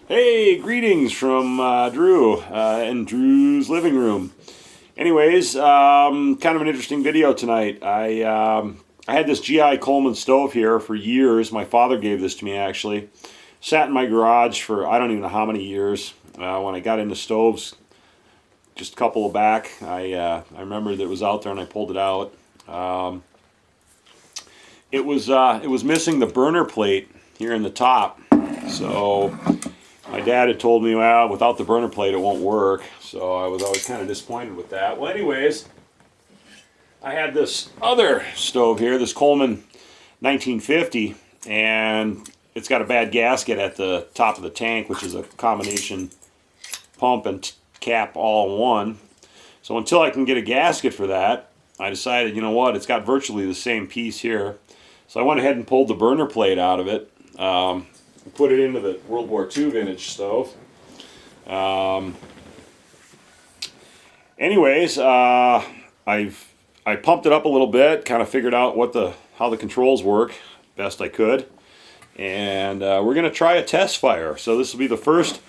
Hey, greetings from Drew in Drew's living room. Anyways, kind of an interesting video tonight. I had this GI Coleman stove here for years. My father gave this to me actually. Sat in my garage for I don't even know how many years. When I got into stoves, just a couple back, I remember that it was out there and I pulled it out. It was missing the burner plate here in the top, so my dad had told me, well, without the burner plate it won't work, so I was always kind of disappointed with that. Well, anyways, I had this other stove here, this Coleman 1950, and it's got a bad gasket at the top of the tank, which is a combination pump and cap all in one. So until I can get a gasket for that, I decided, you know what, it's got virtually the same piece here. So I went ahead and pulled the burner plate out of it. Put it into the World War II vintage stove. Anyways, I pumped it up a little bit, kind of figured out how the controls work best I could, and we're gonna try a test fire. So this will be the first.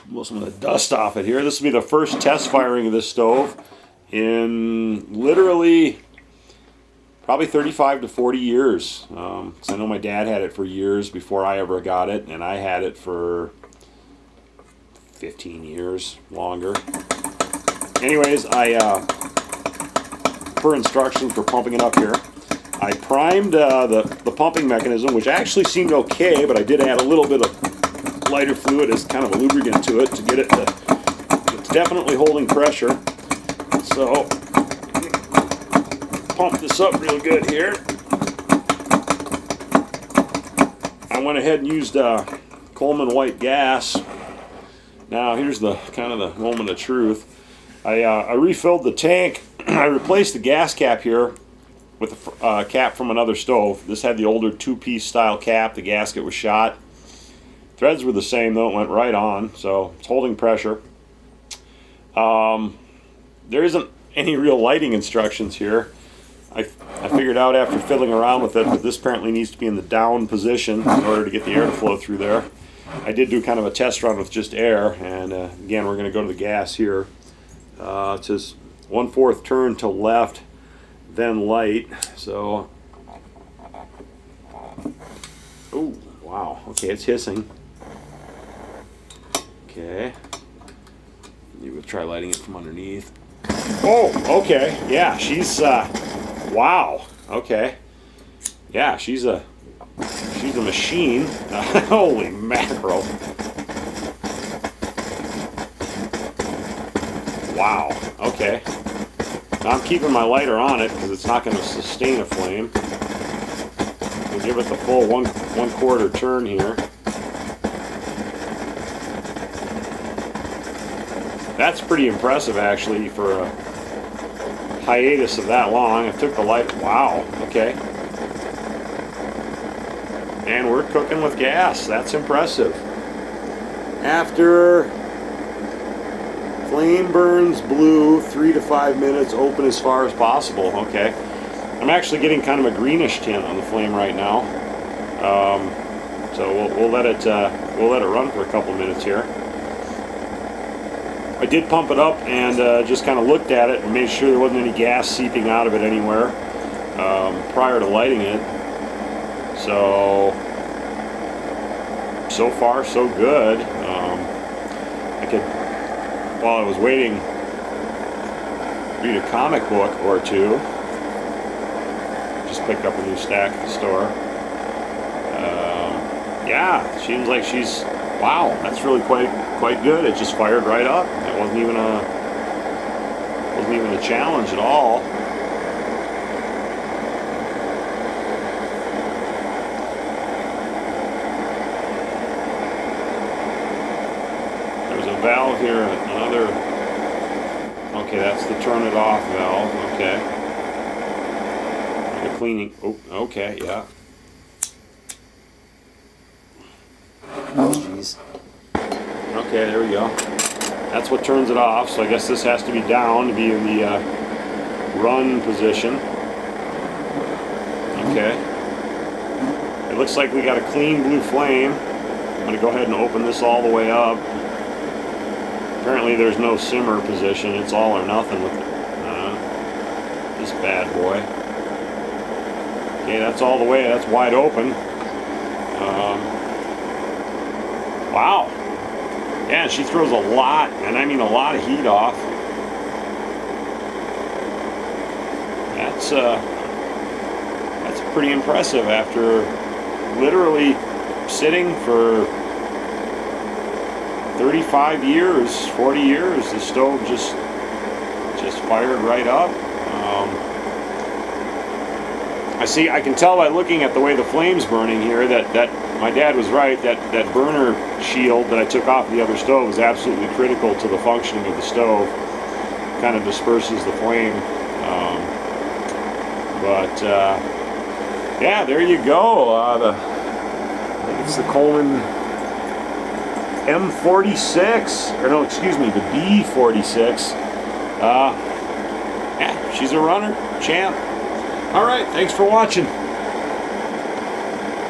Blow some of the dust off it here. This will be the first test firing of this stove in literally probably 35 to 40 years. 'Cause I know my dad had it for years before I ever got it, and I had it for 15 years longer. Anyways, per instructions for pumping it up here, I primed the pumping mechanism, which actually seemed okay, but I did add a little bit of lighter fluid as kind of a lubricant to it to get it to, it's definitely holding pressure. So pump this up real good here. I went ahead and used Coleman white gas. Now here's the kind of the moment of truth. I refilled the tank. I replaced the gas cap here with a cap from another stove. This had the older two-piece style cap. The gasket was shot. Threads were the same though, it went right on, so it's holding pressure. There isn't any real lighting instructions here. I figured out after fiddling around with it that this apparently needs to be in the down position in order to get the air to flow through there. I did do kind of a test run with just air, and again we're going to go to the gas here. It says 1/4 turn to left, then light. So, oh wow, okay, it's hissing. Okay, you would try lighting it from underneath. Oh, okay, yeah, she's wow, okay, yeah, she's a machine. Holy mackerel! Wow, okay. Now I'm keeping my lighter on it because it's not going to sustain a flame. We'll give it the full one quarter turn here. That's pretty impressive actually for a hiatus of that long. I took the light. Wow, okay. And we're cooking with gas. That's impressive. After flame burns blue, 3 to 5 minutes, open as far as possible. Okay. I'm actually getting kind of a greenish tint on the flame right now. So we'll let it run for a couple minutes here. I did pump it up and just kind of looked at it and made sure there wasn't any gas seeping out of it anywhere prior to lighting it. So far so good. I could, while I was waiting, read a comic book or two. Just picked up a new stack at the store. Yeah, seems like she's, wow, that's really quite good. It just fired right up. It wasn't even a challenge at all. There's a valve here, another. Okay, that's the turn it off valve. Okay. The cleaning. Oh, okay, yeah. Oh, jeez. Okay, there we go. That's what turns it off, so I guess this has to be down to be in the run position. Okay. It looks like we got a clean blue flame. I'm going to go ahead and open this all the way up. Apparently there's no simmer position. It's all or nothing with this bad boy. Okay, that's all the way. That's wide open. Wow. Yeah, she throws a lot, and I mean a lot of heat off. That's pretty impressive after literally sitting for 35 years, 40 years. The stove just fired right up. I can tell by looking at the way the flame's burning here that my dad was right. That burner shield that I took off the other stove is absolutely critical to the functioning of the stove. Kind of disperses the flame. Yeah, there you go. I think it's the Coleman M46, or no, excuse me, the B46. Yeah, she's a runner, champ. All right, thanks for watching.